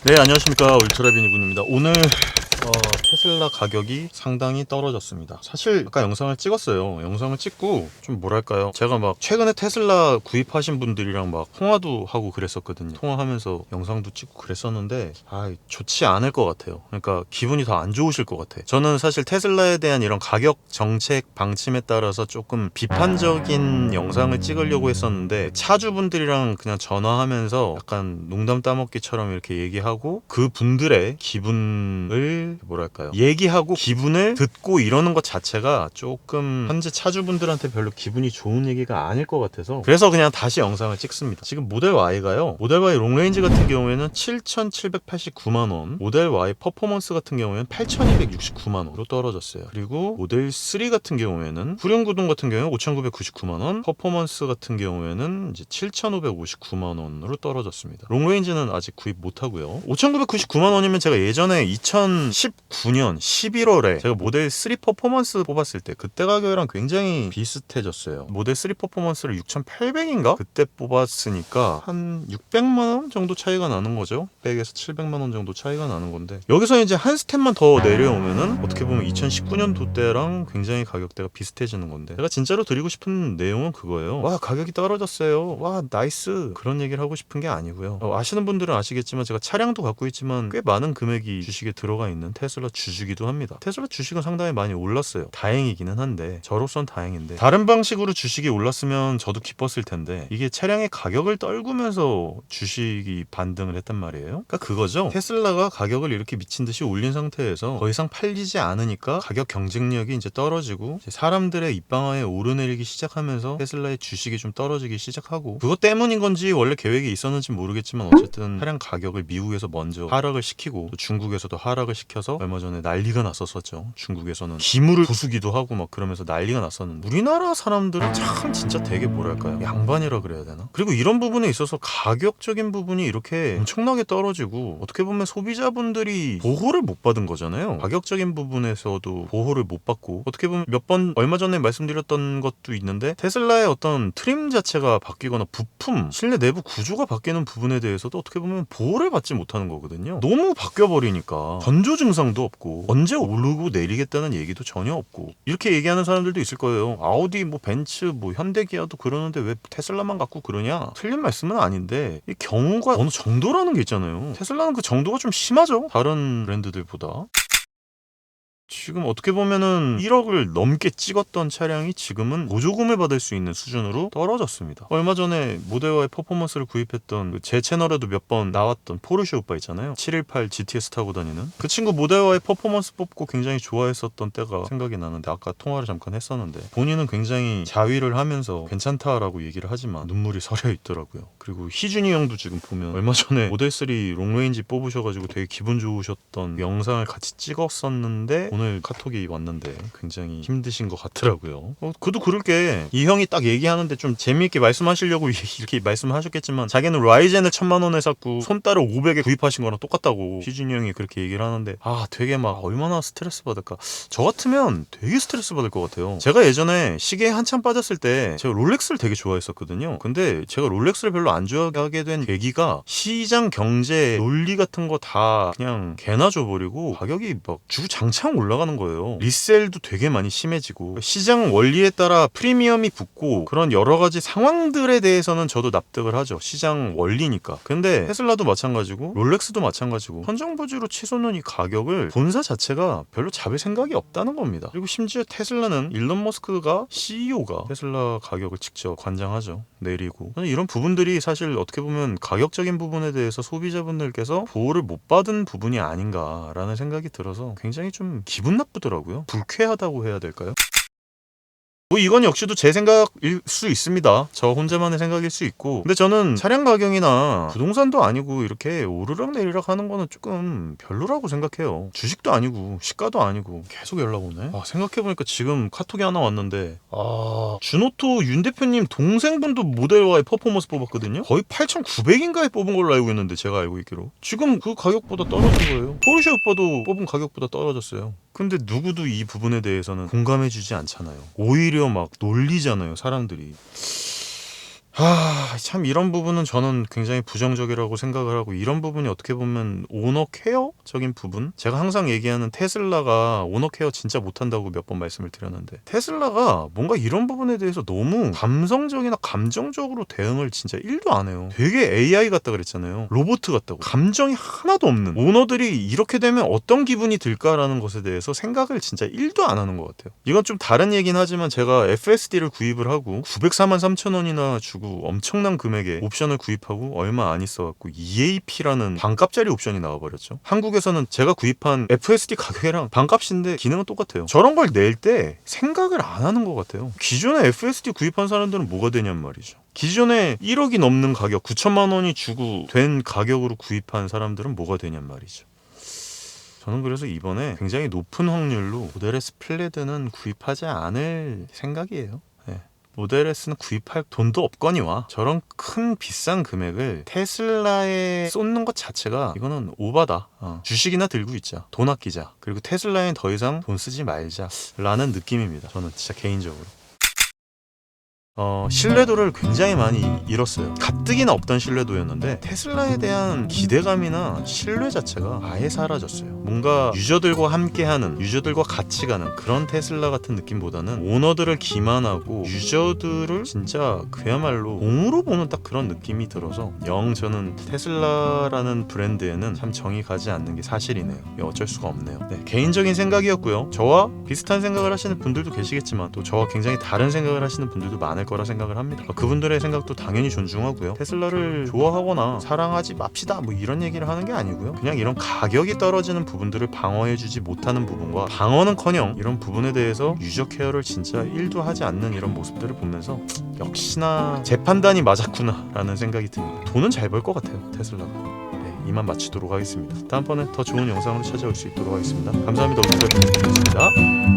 네, 안녕하십니까. 울트라비니군입니다. 오늘 테슬라 가격이 상당히 떨어졌습니다. 사실 아까 영상을 찍었어요. 영상을 찍고 좀 뭐랄까요, 제가 막 최근에 테슬라 구입하신 분들이랑 막 통화도 하고 그랬었거든요. 통화하면서 영상도 찍고 그랬었는데 좋지 않을 것 같아요. 그러니까 기분이 더 안 좋으실 것 같아요. 저는 사실 테슬라에 대한 이런 가격 정책 방침에 따라서 조금 비판적인 영상을 찍으려고 했었는데, 차주분들이랑 그냥 전화하면서 약간 농담 따먹기처럼 이렇게 얘기하고 그 분들의 기분을 뭐랄까요, 얘기하고 기분을 듣고 이러는 것 자체가 조금 현재 차주분들한테 별로 기분이 좋은 얘기가 아닐 것 같아서, 그래서 그냥 다시 영상을 찍습니다. 지금 모델 Y가요, 모델 Y 롱레인지 같은 경우에는 7,789만원, 모델 Y 퍼포먼스 같은 경우에는 8,269만원으로 떨어졌어요. 그리고 모델 3 같은 경우에는 후륜구동 같은 경우에 5,999만원, 퍼포먼스 같은 경우에는 이제 7,559만원으로 떨어졌습니다. 롱레인지는 아직 구입 못하고요. 5,999만원이면 제가 예전에 2019년 11월에 제가 모델 3 퍼포먼스 뽑았을 때 그때 가격이랑 굉장히 비슷해졌어요. 모델 3 퍼포먼스를 6,800인가? 그때 뽑았으니까 한 600만원 정도 차이가 나는 거죠. 600에서 700만원 정도 차이가 나는 건데, 여기서 이제 한 스텝만 더 내려오면은 어떻게 보면 2019년도 때랑 굉장히 가격대가 비슷해지는 건데, 제가 진짜로 드리고 싶은 내용은 그거예요. 와, 가격이 떨어졌어요. 와, 나이스. 그런 얘기를 하고 싶은 게 아니고요. 아시는 분들은 아시겠지만 제가 차량도 갖고 있지만 꽤 많은 금액이 주식에 들어가 있는 테슬라 주주기도 합니다. 테슬라 주식은 상당히 많이 올랐어요. 다행이기는 한데, 저로선 다행인데, 다른 방식으로 주식이 올랐으면 저도 기뻤을 텐데, 이게 차량의 가격을 떨구면서 주식이 반등을 했단 말이에요. 그러니까 그거죠. 테슬라가 가격을 이렇게 미친 듯이 올린 상태에서 더 이상 팔리지 않으니까 가격 경쟁력이 이제 떨어지고, 이제 사람들의 입방아에 오르내리기 시작하면서 테슬라의 주식이 좀 떨어지기 시작하고, 그것 때문인 건지 원래 계획이 있었는지 모르겠지만 어쨌든 차량 가격을 미국에서 먼저 하락을 시키고 또 중국에서도 하락을 시켜서 얼마 전에 난리가 났었죠. 중국에서는 기물을 부수기도 하고 막 그러면서 난리가 났었는데, 우리나라 사람들은 참 진짜 되게 뭐랄까요, 양반이라 그래야 되나? 그리고 이런 부분에 있어서 가격적인 부분이 이렇게 엄청나게 떨어지고, 어떻게 보면 소비자분들이 보호를 못 받은 거잖아요. 가격적인 부분에서도 보호를 못 받고, 어떻게 보면 몇 번 얼마 전에 말씀드렸던 것도 있는데, 테슬라의 어떤 트림 자체가 바뀌거나 부품, 실내 내부 구조가 바뀌는 부분에 대해서도 어떻게 보면 보호를 받지 못하는 거거든요. 너무 바뀌어버리니까 건조 증상도 없고 언제 오르고 내리겠다는 얘기도 전혀 없고, 이렇게 얘기하는 사람들도 있을 거예요. 아우디, 뭐 벤츠, 뭐 현대기아도 그러는데 왜 테슬라만 갖고 그러냐? 틀린 말씀은 아닌데, 이 경우가 어느 정도라는 게 있잖아요. 테슬라는 그 정도가 좀 심하죠, 다른 브랜드들보다. 지금 어떻게 보면은 1억을 넘게 찍었던 차량이 지금은 보조금을 받을 수 있는 수준으로 떨어졌습니다. 얼마 전에 모델 Y 퍼포먼스를 구입했던 제 채널에도 몇 번 나왔던 포르쉐 오빠 있잖아요. 718 GTS 타고 다니는 그 친구, 모델 Y 퍼포먼스 뽑고 굉장히 좋아했었던 때가 생각이 나는데, 아까 통화를 잠깐 했었는데 본인은 굉장히 자위를 하면서 괜찮다라고 얘기를 하지만 눈물이 서려 있더라고요. 그리고 희준이 형도 지금 보면 얼마 전에 모델 3 롱레인지 뽑으셔가지고 되게 기분 좋으셨던 영상을 같이 찍었었는데, 오늘 카톡이 왔는데 굉장히 힘드신 것 같더라고요. 그도 그럴 게, 이 형이 딱 얘기하는데 좀 재미있게 말씀하시려고 이렇게 말씀하셨겠지만, 자기는 라이젠을 1,000만원에 샀고 손따를 500에 구입하신 거랑 똑같다고 희준이 형이 그렇게 얘기를 하는데, 되게 막 얼마나 스트레스 받을까. 저 같으면 되게 스트레스 받을 것 같아요. 제가 예전에 시계에 한참 빠졌을 때 제가 롤렉스를 되게 좋아했었거든요. 근데 제가 롤렉스를 별로 안 좋아하게 된 계기가, 시장 경제 논리 같은 거 다 그냥 개나 줘버리고 가격이 막 주구장창 올라가는 거예요. 리셀도 되게 많이 심해지고, 시장 원리에 따라 프리미엄이 붙고, 그런 여러 가지 상황들에 대해서는 저도 납득을 하죠. 시장 원리니까. 근데 테슬라도 마찬가지고 롤렉스도 마찬가지고, 선정부지로 치솟는 이 가격을 본사 자체가 별로 잡을 생각이 없다는 겁니다. 그리고 심지어 테슬라는 일론 머스크가 CEO가 테슬라 가격을 직접 관장하죠. 내리고. 이런 부분들이 사실 어떻게 보면 가격적인 부분에 대해서 소비자분들께서 보호를 못 받은 부분이 아닌가라는 생각이 들어서 굉장히 좀 기분 나쁘더라고요. 불쾌하다고 해야 될까요? 뭐 이건 역시도 제 생각일 수 있습니다. 저 혼자만의 생각일 수 있고, 근데 저는 차량 가격이나 부동산도 아니고 이렇게 오르락 내리락 하는 거는 조금 별로라고 생각해요. 주식도 아니고 시가도 아니고. 계속 연락 오네. 생각해보니까 지금 카톡이 하나 왔는데, 준오토 윤 대표님 동생분도 모델 Y 퍼포먼스 뽑았거든요. 거의 8,900인가에 뽑은 걸로 알고 있는데, 제가 알고 있기로 지금 그 가격보다 떨어진 거예요. 포르쉐 오빠도 뽑은 가격보다 떨어졌어요. 근데 누구도 이 부분에 대해서는 공감해주지 않잖아요. 오히려 막 놀리잖아요, 사람들이. 참 이런 부분은 저는 굉장히 부정적이라고 생각을 하고, 이런 부분이 어떻게 보면 오너 케어적인 부분? 제가 항상 얘기하는 테슬라가 오너 케어 진짜 못한다고 몇 번 말씀을 드렸는데, 테슬라가 뭔가 이런 부분에 대해서 너무 감성적이나 감정적으로 대응을 진짜 1도 안 해요. 되게 AI 같다 그랬잖아요. 로봇 같다고. 감정이 하나도 없는, 오너들이 이렇게 되면 어떤 기분이 들까라는 것에 대해서 생각을 진짜 1도 안 하는 것 같아요. 이건 좀 다른 얘기긴 하지만, 제가 FSD를 구입을 하고 943,000원이나 주고 엄청난 금액의 옵션을 구입하고 얼마 안 있어갖고 EAP라는 반값짜리 옵션이 나와버렸죠. 한국에서는 제가 구입한 FSD 가격이랑 반값인데 기능은 똑같아요. 저런 걸 낼 때 생각을 안 하는 것 같아요. 기존에 FSD 구입한 사람들은 뭐가 되냔 말이죠. 기존에 1억이 넘는 가격, 9천만 원이 주고 된 가격으로 구입한 사람들은 뭐가 되냔 말이죠. 저는 그래서 이번에 굉장히 높은 확률로 모델 S 플레드는 구입하지 않을 생각이에요. 모델 S는 구입할 돈도 없거니와 저런 큰 비싼 금액을 테슬라에 쏟는 것 자체가, 이거는 오바다. 주식이나 들고 있자, 돈 아끼자, 그리고 테슬라에 더 이상 돈 쓰지 말자 라는 느낌입니다. 저는 진짜 개인적으로 신뢰도를 굉장히 많이 잃었어요. 가뜩이나 없던 신뢰도였는데 테슬라에 대한 기대감이나 신뢰 자체가 아예 사라졌어요. 뭔가 유저들과 함께하는, 유저들과 같이 가는 그런 테슬라 같은 느낌보다는 오너들을 기만하고 유저들을 진짜 그야말로 공으로 보는 딱 그런 느낌이 들어서, 영 저는 테슬라라는 브랜드에는 참 정이 가지 않는 게 사실이네요. 어쩔 수가 없네요. 개인적인 생각이었고요. 저와 비슷한 생각을 하시는 분들도 계시겠지만, 또 저와 굉장히 다른 생각을 하시는 분들도 많을 거라 생각을 합니다. 그분들의 생각도 당연히 존중하고요. 테슬라를 좋아하거나 사랑하지 맙시다 뭐 이런 얘기를 하는 게 아니고요. 그냥 이런 가격이 떨어지는 부분들을 방어해주지 못하는 부분과, 방어는커녕 이런 부분에 대해서 유저 케어를 진짜 1도 하지 않는 이런 모습들을 보면서 역시나 제 판단이 맞았구나 라는 생각이 듭니다. 돈은 잘 벌 것 같아요, 테슬라가. 이만 마치도록 하겠습니다. 다음번에 더 좋은 영상으로 찾아올 수 있도록 하겠습니다. 감사합니다. 오늘까지 뵙겠습니다.